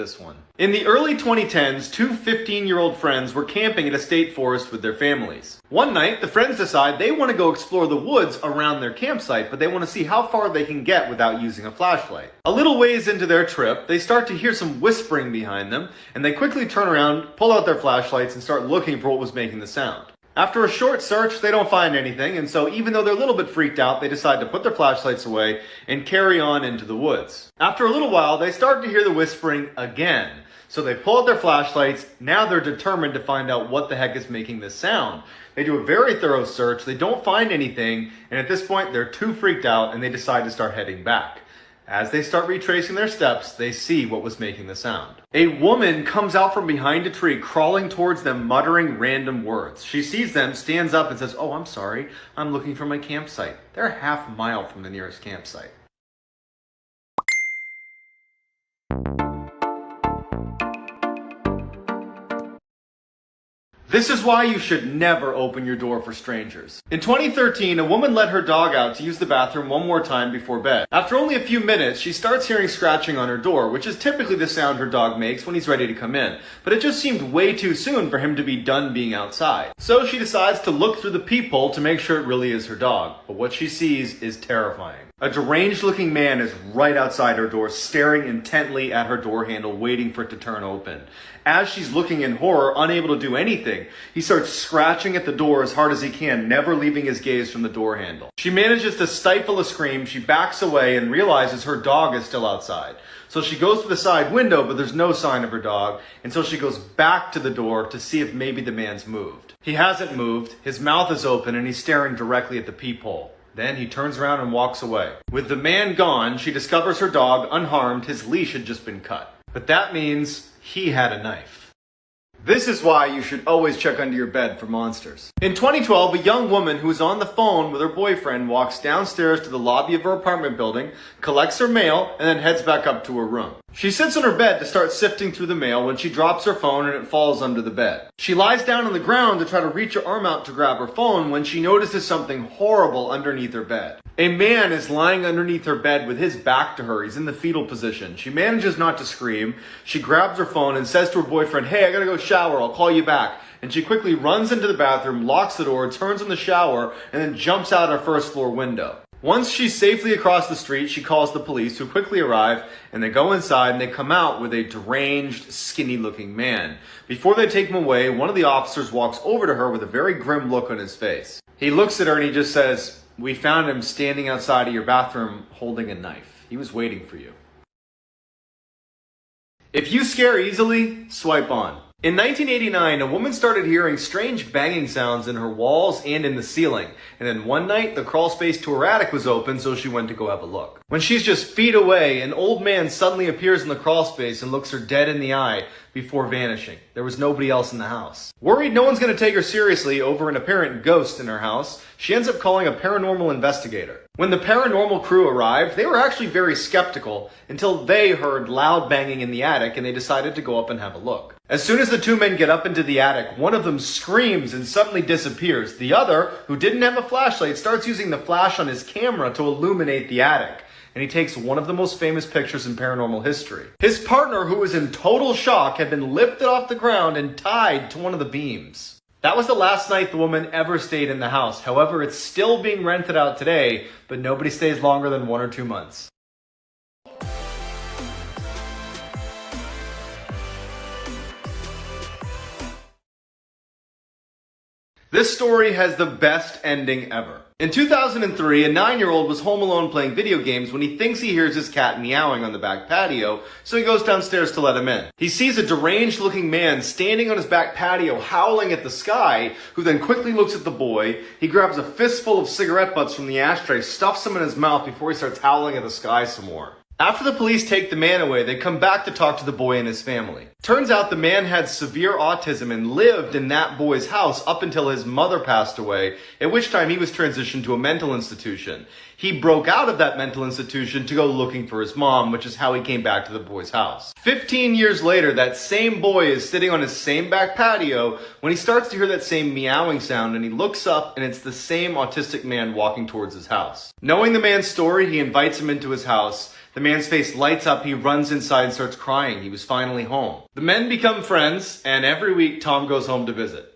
this one. In the early 2010s, two 15-year-old friends were camping at a state forest with their families. One night, the friends decide they want to go explore the woods around their campsite, but they want to see how far they can get without using a flashlight. A little ways into their trip, they start to hear some whispering behind them, and they quickly turn around, pull out their flashlights, and start looking for what was making the sound. After a short search, they don't find anything, and so even though they're a little bit freaked out, they decide to put their flashlights away and carry on into the woods. After a little while, they start to hear the whispering again. So they pull out their flashlights. Now they're determined to find out what the heck is making this sound. They do a very thorough search, they don't find anything, and at this point, they're too freaked out and they decide to start heading back. As they start retracing their steps, they see what was making the sound. A woman comes out from behind a tree, crawling towards them, muttering random words. She sees them, stands up, and says, "Oh, I'm sorry. I'm looking for my campsite." They're a half mile from the nearest campsite. This is why you should never open your door for strangers. In 2013, a woman let her dog out to use the bathroom one more time before bed. After only a few minutes, she starts hearing scratching on her door, which is typically the sound her dog makes when he's ready to come in. But it just seemed way too soon for him to be done being outside. So she decides to look through the peephole to make sure it really is her dog. But what she sees is terrifying. A deranged-looking man is right outside her door, staring intently at her door handle, waiting for it to turn open. As she's looking in horror, unable to do anything, he starts scratching at the door as hard as he can, never leaving his gaze from the door handle. She manages to stifle a scream, she backs away and realizes her dog is still outside. So she goes to the side window, but there's no sign of her dog, and so she goes back to the door to see if maybe the man's moved. He hasn't moved, his mouth is open, and he's staring directly at the peephole. Then he turns around and walks away. With the man gone, she discovers her dog unharmed, his leash had just been cut. But that means he had a knife. This is why you should always check under your bed for monsters. In 2012, a young woman who is on the phone with her boyfriend walks downstairs to the lobby of her apartment building, collects her mail, and then heads back up to her room. She sits on her bed to start sifting through the mail when she drops her phone and it falls under the bed. She lies down on the ground to try to reach her arm out to grab her phone when she notices something horrible underneath her bed. A man is lying underneath her bed with his back to her. He's in the fetal position. She manages not to scream. She grabs her phone and says to her boyfriend, "Hey, I gotta go shower. I'll call you back." And she quickly runs into the bathroom, locks the door, turns on the shower, and then jumps out her first floor window. Once she's safely across the street, she calls the police, who quickly arrive, and they go inside and they come out with a deranged, skinny-looking man. Before they take him away, one of the officers walks over to her with a very grim look on his face. He looks at her and he just says, "We found him standing outside of your bathroom holding a knife. He was waiting for you." If you scare easily, swipe on. In 1989, a woman started hearing strange banging sounds in her walls and in the ceiling. And then one night, the crawl space to her attic was open, so she went to go have a look. When she's just feet away, an old man suddenly appears in the crawl space and looks her dead in the eye before vanishing. There was nobody else in the house. Worried no one's going to take her seriously over an apparent ghost in her house, she ends up calling a paranormal investigator. When the paranormal crew arrived, they were actually very skeptical until they heard loud banging in the attic and they decided to go up and have a look. As soon as the two men get up into the attic, one of them screams and suddenly disappears. The other, who didn't have a flashlight, starts using the flash on his camera to illuminate the attic. And he takes one of the most famous pictures in paranormal history. His partner, who was in total shock, had been lifted off the ground and tied to one of the beams. That was the last night the woman ever stayed in the house. However, it's still being rented out today, but nobody stays longer than 1 or 2 months. This story has the best ending ever. In 2003, a 9-year-old was home alone playing video games when he thinks he hears his cat meowing on the back patio, so he goes downstairs to let him in. He sees a deranged-looking man standing on his back patio howling at the sky, who then quickly looks at the boy. He grabs a fistful of cigarette butts from the ashtray, stuffs them in his mouth before he starts howling at the sky some more. After the police take the man away, they come back to talk to the boy and his family. Turns out the man had severe autism and lived in that boy's house up until his mother passed away, at which time he was transitioned to a mental institution. He broke out of that mental institution to go looking for his mom, which is how he came back to the boy's house. 15 years later, that same boy is sitting on his same back patio when he starts to hear that same meowing sound, and he looks up and it's the same autistic man walking towards his house. Knowing the man's story, he invites him into his house. The man's face lights up, he runs inside and starts crying. He was finally home. The men become friends, and every week Tom goes home to visit.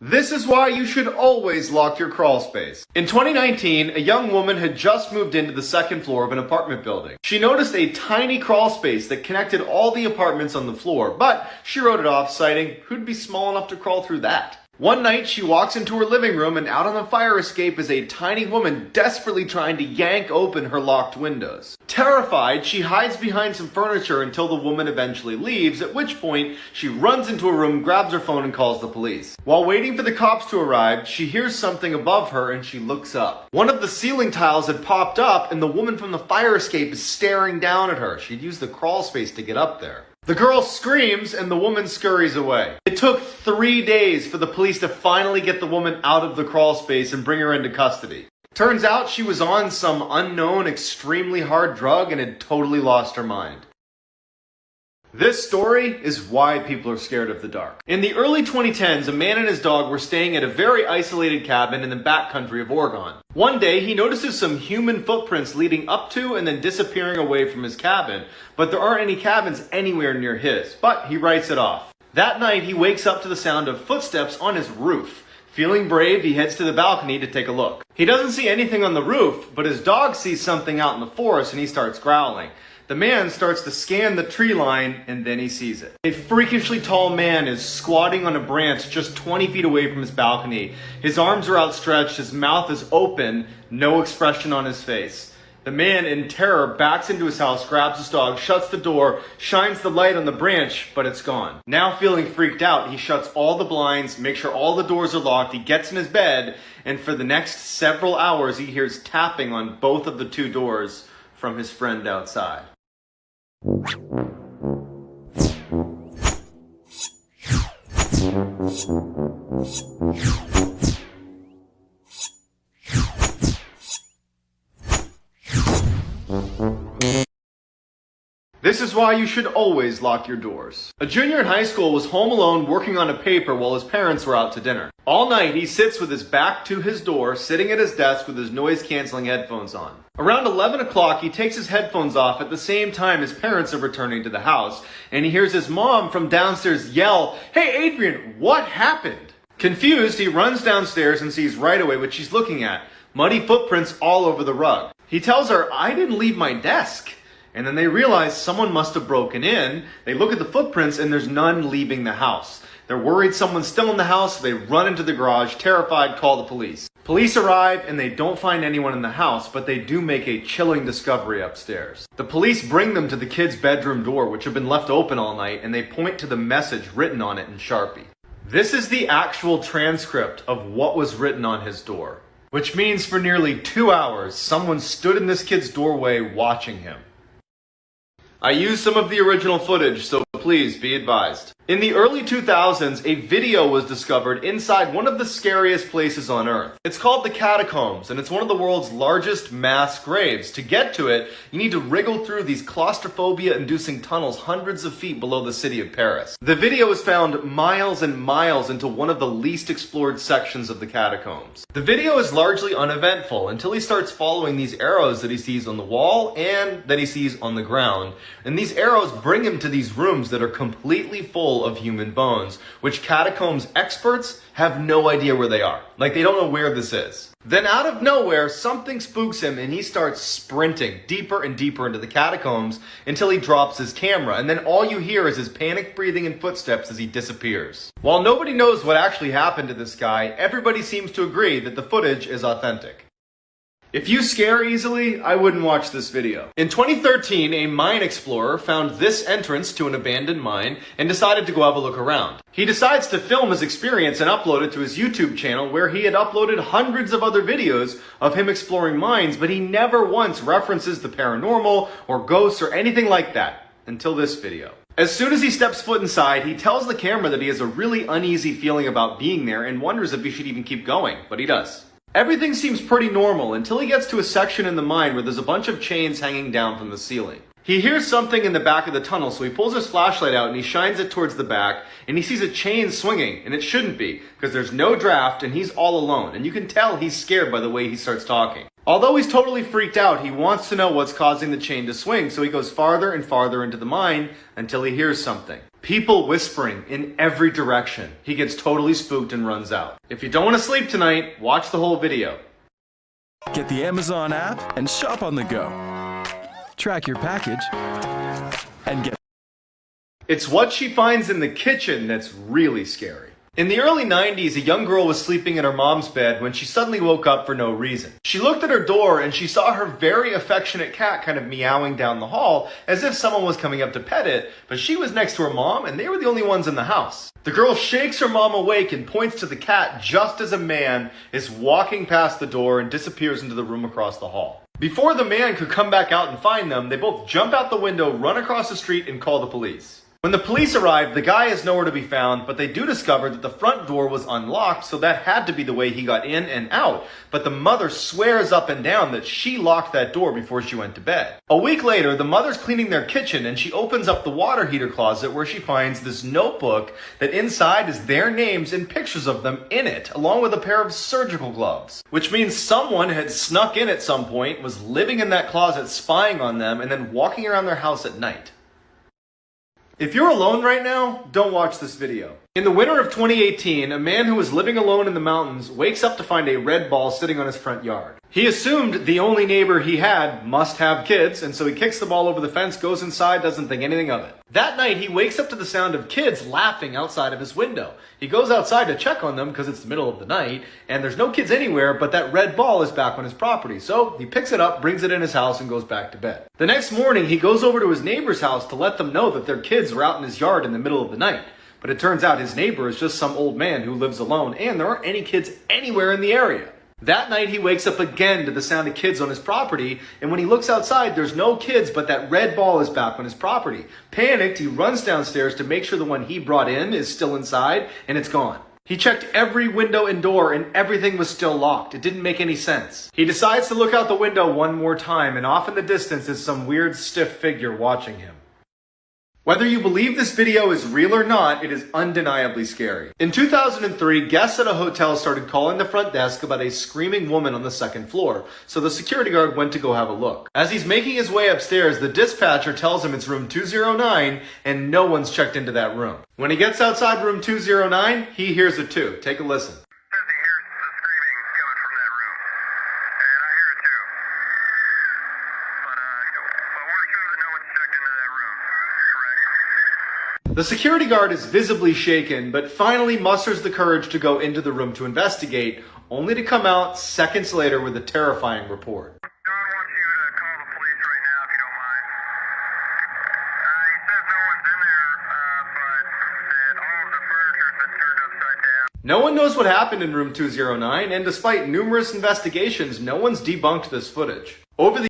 This is why you should always lock your crawl space. In 2019, a young woman had just moved into the second floor of an apartment building. She noticed a tiny crawl space that connected all the apartments on the floor, but she wrote it off, citing, who'd be small enough to crawl through that? One night, she walks into her living room, and out on the fire escape is a tiny woman desperately trying to yank open her locked windows. Terrified, she hides behind some furniture until the woman eventually leaves, at which point she runs into a room, grabs her phone, and calls the police. While waiting for the cops to arrive, she hears something above her and she looks up. One of the ceiling tiles had popped up, and the woman from the fire escape is staring down at her. She'd used the crawl space to get up there. The girl screams and the woman scurries away. It took 3 days for the police to finally get the woman out of the crawl space and bring her into custody. Turns out she was on some unknown, extremely hard drug and had totally lost her mind. This story is why people are scared of the dark. In the early 2010s, a man and his dog were staying at a very isolated cabin in the backcountry of Oregon. One day, he notices some human footprints leading up to and then disappearing away from his cabin, but there aren't any cabins anywhere near his, but he writes it off. That night, he wakes up to the sound of footsteps on his roof. Feeling brave, he heads to the balcony to take a look. He doesn't see anything on the roof, but his dog sees something out in the forest and he starts growling. The man starts to scan the tree line, and then he sees it. A freakishly tall man is squatting on a branch just 20 feet away from his balcony. His arms are outstretched, his mouth is open, no expression on his face. The man, in terror, backs into his house, grabs his dog, shuts the door, shines the light on the branch, but it's gone. Now feeling freaked out, he shuts all the blinds, makes sure all the doors are locked, he gets in his bed, and for the next several hours he hears tapping on both of the two doors from his friend outside. This is why you should always lock your doors. A junior in high school was home alone working on a paper while his parents were out to dinner. All night he sits with his back to his door, sitting at his desk with his noise-canceling headphones on. Around 11 o'clock, he takes his headphones off at the same time his parents are returning to the house, and he hears his mom from downstairs yell, "Hey Adrian, what happened?" Confused, he runs downstairs and sees right away what she's looking at, muddy footprints all over the rug. He tells her, "I didn't leave my desk." And then they realize someone must have broken in. They look at the footprints and there's none leaving the house. They're worried someone's still in the house, so they run into the garage, terrified, call the police. Police arrive and they don't find anyone in the house, but they do make a chilling discovery upstairs. The police bring them to the kid's bedroom door, which had been left open all night, and they point to the message written on it in Sharpie. This is the actual transcript of what was written on his door, which means for nearly 2 hours, someone stood in this kid's doorway watching him. I used some of the original footage, so please be advised. In the early 2000s, a video was discovered inside one of the scariest places on Earth. It's called the Catacombs, and it's one of the world's largest mass graves. To get to it, you need to wriggle through these claustrophobia-inducing tunnels hundreds of feet below the city of Paris. The video was found miles and miles into one of the least explored sections of the catacombs. The video is largely uneventful until he starts following these arrows that he sees on the wall and that he sees on the ground. And these arrows bring him to these rooms that are completely full of human bones, which catacombs experts have no idea where they are. Like, they don't know where this is. Then out of nowhere, something spooks him and he starts sprinting deeper and deeper into the catacombs until he drops his camera. And then all you hear is his panic breathing and footsteps as he disappears. While nobody knows what actually happened to this guy, everybody seems to agree that the footage is authentic. If you scare easily, I wouldn't watch this video. In 2013, a mine explorer found this entrance to an abandoned mine and decided to go have a look around. He decides to film his experience and upload it to his YouTube channel, where he had uploaded hundreds of other videos of him exploring mines, but he never once references the paranormal or ghosts or anything like that until this video. As soon as he steps foot inside, he tells the camera that he has a really uneasy feeling about being there and wonders if he should even keep going, but he does. Everything seems pretty normal until he gets to a section in the mine where there's a bunch of chains hanging down from the ceiling. He hears something in the back of the tunnel, so he pulls his flashlight out and he shines it towards the back, and he sees a chain swinging, and it shouldn't be, because there's no draft and he's all alone, and you can tell he's scared by the way he starts talking. Although he's totally freaked out, he wants to know what's causing the chain to swing, so he goes farther and farther into the mine until he hears something. People whispering in every direction. He gets totally spooked and runs out. If you don't want to sleep tonight, watch the whole video. Get the Amazon app and shop on the go. Track your package and get... It's what she finds in the kitchen that's really scary. In the early 90s, a young girl was sleeping in her mom's bed when she suddenly woke up for no reason. She looked at her door and she saw her very affectionate cat kind of meowing down the hall as if someone was coming up to pet it, but she was next to her mom and they were the only ones in the house. The girl shakes her mom awake and points to the cat just as a man is walking past the door and disappears into the room across the hall. Before the man could come back out and find them, they both jump out the window, run across the street, and call the police. When the police arrive, the guy is nowhere to be found, but they do discover that the front door was unlocked, so that had to be the way he got in and out. But the mother swears up and down that she locked that door before she went to bed. A week later, the mother's cleaning their kitchen and she opens up the water heater closet where she finds this notebook that inside is their names and pictures of them in it, along with a pair of surgical gloves. Which means someone had snuck in at some point, was living in that closet spying on them, and then walking around their house at night. If you're alone right now, don't watch this video. In the winter of 2018, a man who was living alone in the mountains wakes up to find a red ball sitting on his front yard. He assumed the only neighbor he had must have kids, and so he kicks the ball over the fence, goes inside, doesn't think anything of it. That night, he wakes up to the sound of kids laughing outside of his window. He goes outside to check on them because it's the middle of the night, and there's no kids anywhere, but that red ball is back on his property. So he picks it up, brings it in his house, and goes back to bed. The next morning, he goes over to his neighbor's house to let them know that their kids were out in his yard in the middle of the night. But it turns out his neighbor is just some old man who lives alone, and there aren't any kids anywhere in the area. That night, he wakes up again to the sound of kids on his property, and when he looks outside, there's no kids, but that red ball is back on his property. Panicked, he runs downstairs to make sure the one he brought in is still inside, and it's gone. He checked every window and door, and everything was still locked. It didn't make any sense. He decides to look out the window one more time, and off in the distance is some weird, stiff figure watching him. Whether you believe this video is real or not, it is undeniably scary. In 2003, guests at a hotel started calling the front desk about a screaming woman on the second floor, so the security guard went to go have a look. As he's making his way upstairs, the dispatcher tells him it's room 209, and no one's checked into that room. When he gets outside room 209, he hears it too. Take a listen. The security guard is visibly shaken, but finally musters the courage to go into the room to investigate, only to come out seconds later with a terrifying report. John wants you to call the police right now if you don't mind. He says no one's in there, but that all of the furniture's been turned upside down. No one knows what happened in room 209, and despite numerous investigations, no one's debunked this footage. Over the